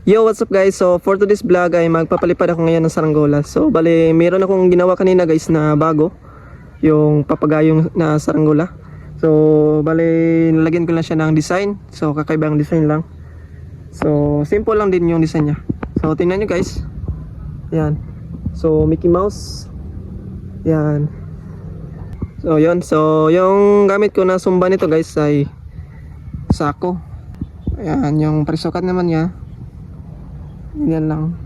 Yo, what's up guys? So for today's vlog ay magpapalipad ako ngayon ng saranggola. So bali, meron akong ginawa kanina guys na bago, yung papagayong na saranggola. So bali, nilagyan ko lang siya ng design. So kakaibang design lang. So simple lang din yung design niya. So tingnan nyo guys. Yan. So Mickey Mouse. Yan. So yun. So yung gamit ko na sumba nito guys ay sako. Ayan, yung presukat naman niya. Yan lang.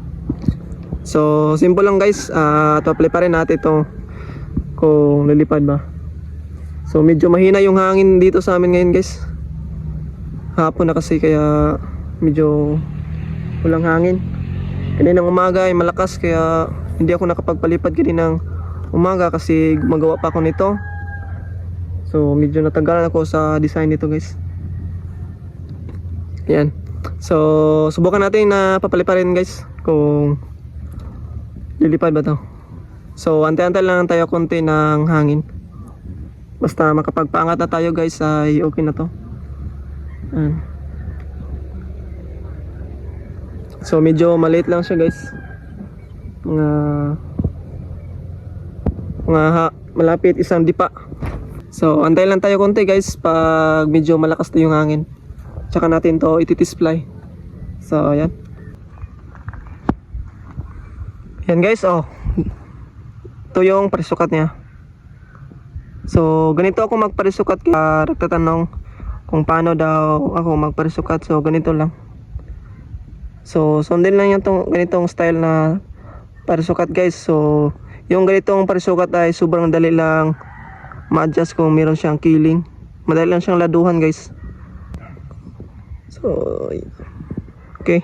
So simple lang guys. Apply pa rin natin ito kung lilipad ba. So medyo mahina yung hangin dito sa amin ngayon guys. Hapon na kasi kaya medyo walang hangin. Kaninang umaga ay malakas kaya hindi ako nakapagpalipad kaninang umaga kasi gumagawa pa ako nito. So medyo natagalan ako sa design nito guys. Yan. So subukan natin na papaliparin guys kung lilipad ba to. So antay-antay lang tayo konti ng hangin. Basta makapagpaangat na tayo guys ay okay na to. Yan. So medyo maliit lang siya guys. Malapit isang dipa. So antay lang tayo konti guys pag medyo malakas na yung hangin. Tsaka natin to iti-display. So ayan. Yan guys, oh. Ito yung parisukat niya. So ganito ako magparisukat kaya nagtatanong kung paano daw ako magparisukat. So ganito lang. So sundin lang yung ganitong style na parisukat guys. So yung ganitong parisukat ay sobrang dali lang ma-adjust kung meron siyang killing. Madali lang siyang laduhan guys. So okay.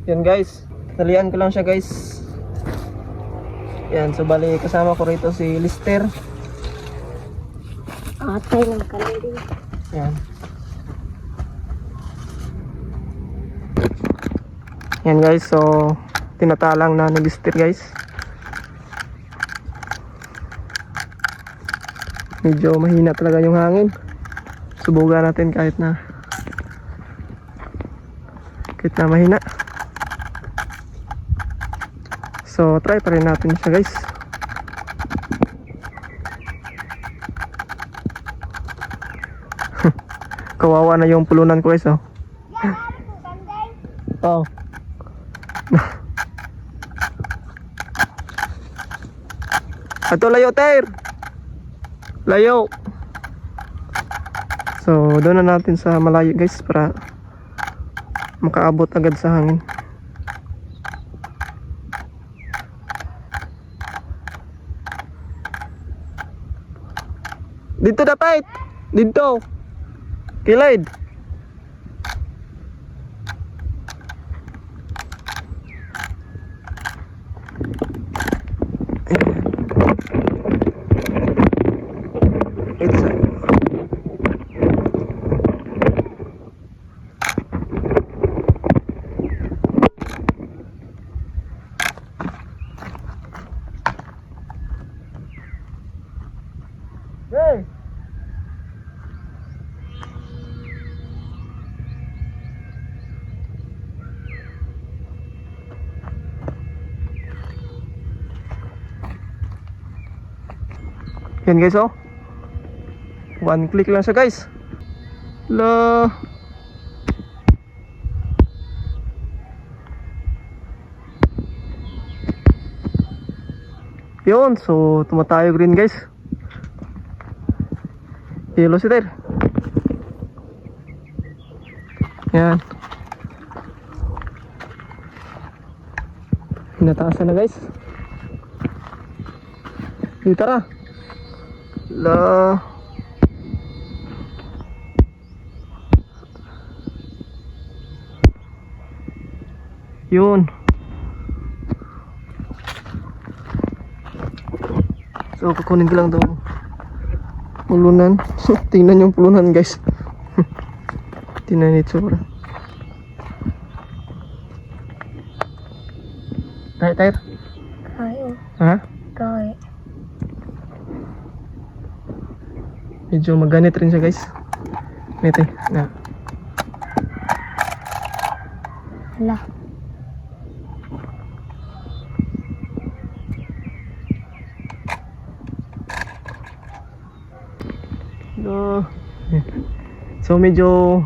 Yan guys, talian ko lang siya guys. Yan, so bali kasama ko rito si Lister. Atay ng kalili. Yan. Yan guys, so tinatalang na ni Lister guys. Medyo mahina talaga yung hangin. Subukan natin kahit na mahina. So try pa rin natin siya guys. Kawawa na yung pulunan ko guys oh. Oh. Ato layo tayo. Layo. So doon na natin sa malayo guys para makaabot agad sa hangin. Dito dapat. Dito. Kilid. Hey. Yan guys oh. One click lang siya guys. La. Yun, so tumatayo green guys. Yellow sitter. Yan. Pinataasan na guys. Dito tara. La. Yun. So kukunin ko lang itong pulunan. Tingnan yung pulunan guys. Tingnan ito. Tayo. Tayo. Ha? Tayo. Medyo maganit rin siya guys. Ito na. Hala. No. So medyo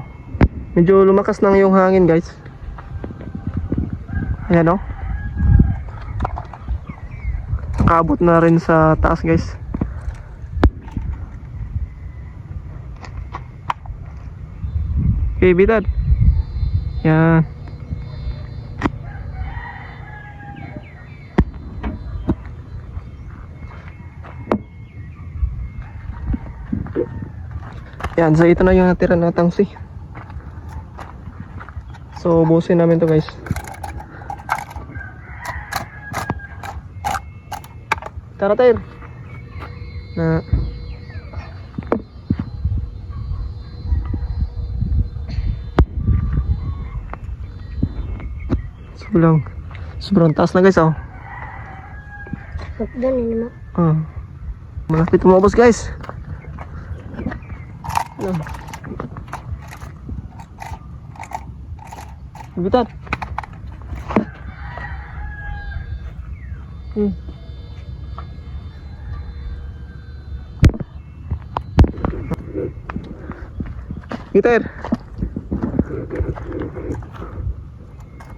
lumakas na yung hangin guys. Ayan o. Nakabot na rin sa taas guys. Okay, bitad. Yan. Yan, so ito na yung natira na tangsi. So ubusin namin to guys. Tara tayo. Na sobrang taas na guys oh. Doon ini mo. Malapit umabos guys. Ano? Bitat. Gitar.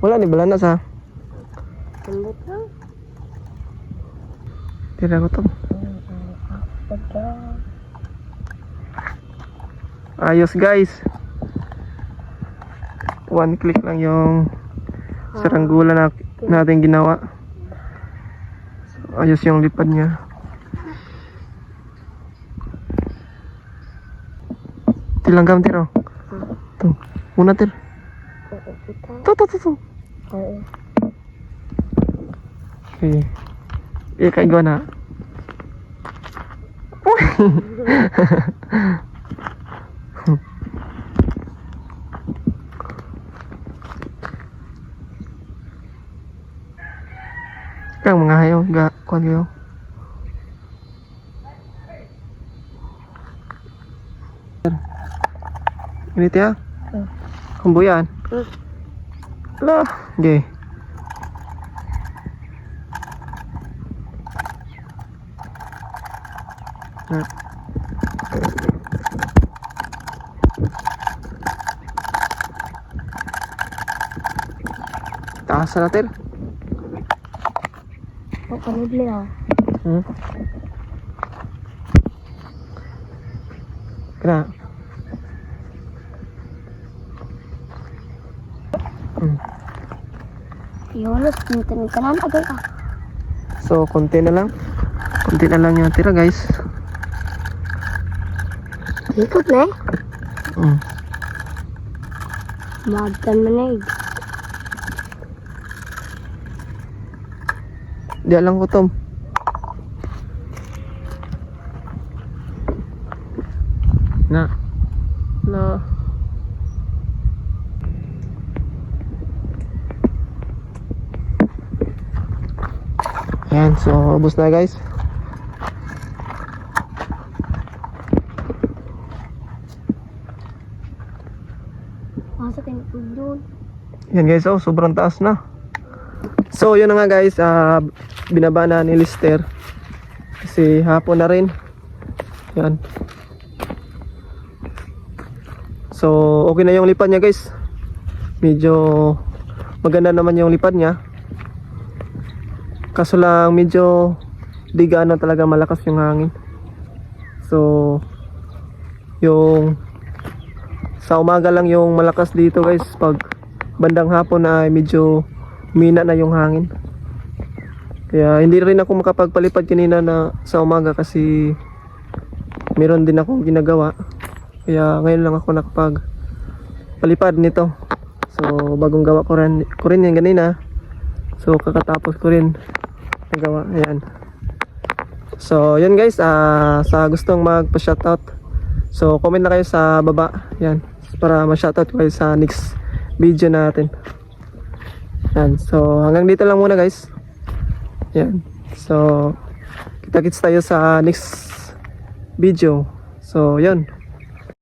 Wala ni balanas ha. Lembut lang. Tira ko to. Ayos guys. One click lang yung saranggula na natin ginawa. Ayos yung lipad niya. Tilanggam tiro. Tuh, muna tir. Tuh. Okay. Kayak gimana? Kang mga hayo, gak kuan kayo. Ini ya? Kumbuyan. Lah, okay. Nah. Taas na natin. Ano beliau? Kena. Yunus, minta kanan agak ah. So, konti na lang yung tira guys. Ikut na Mm. Maagtan man Di lang ko tom. Na. Yan, so ubos na guys. Masuk ini doon. Yan guys, oh, sobrang taas na. So yun na nga guys, binaba na ni Lister kasi hapon na rin. Yan. So okay na yung lipad niya guys. Medyo maganda naman yung lipad niya. Kaso lang medyo di gaano talaga malakas yung hangin. So yung sa umaga lang yung malakas dito guys. Pag bandang hapon na medyo mina na yung hangin. Kaya hindi rin ako makapagpalipad kanina na sa umaga kasi meron din akong ginagawa. Kaya ngayon lang ako nakapagpalipad nito. So bagong gawa ko rin yan kanina. So kakatapos ko rin nagawa. Ayan. So yun guys, sa gustong magpa-shoutout, so comment na kayo sa baba. Yan, para ma-shoutout kayo sa next video natin. Yan. So hanggang dito lang muna guys. Yan. So kita-kits tayo sa next video. So, yun.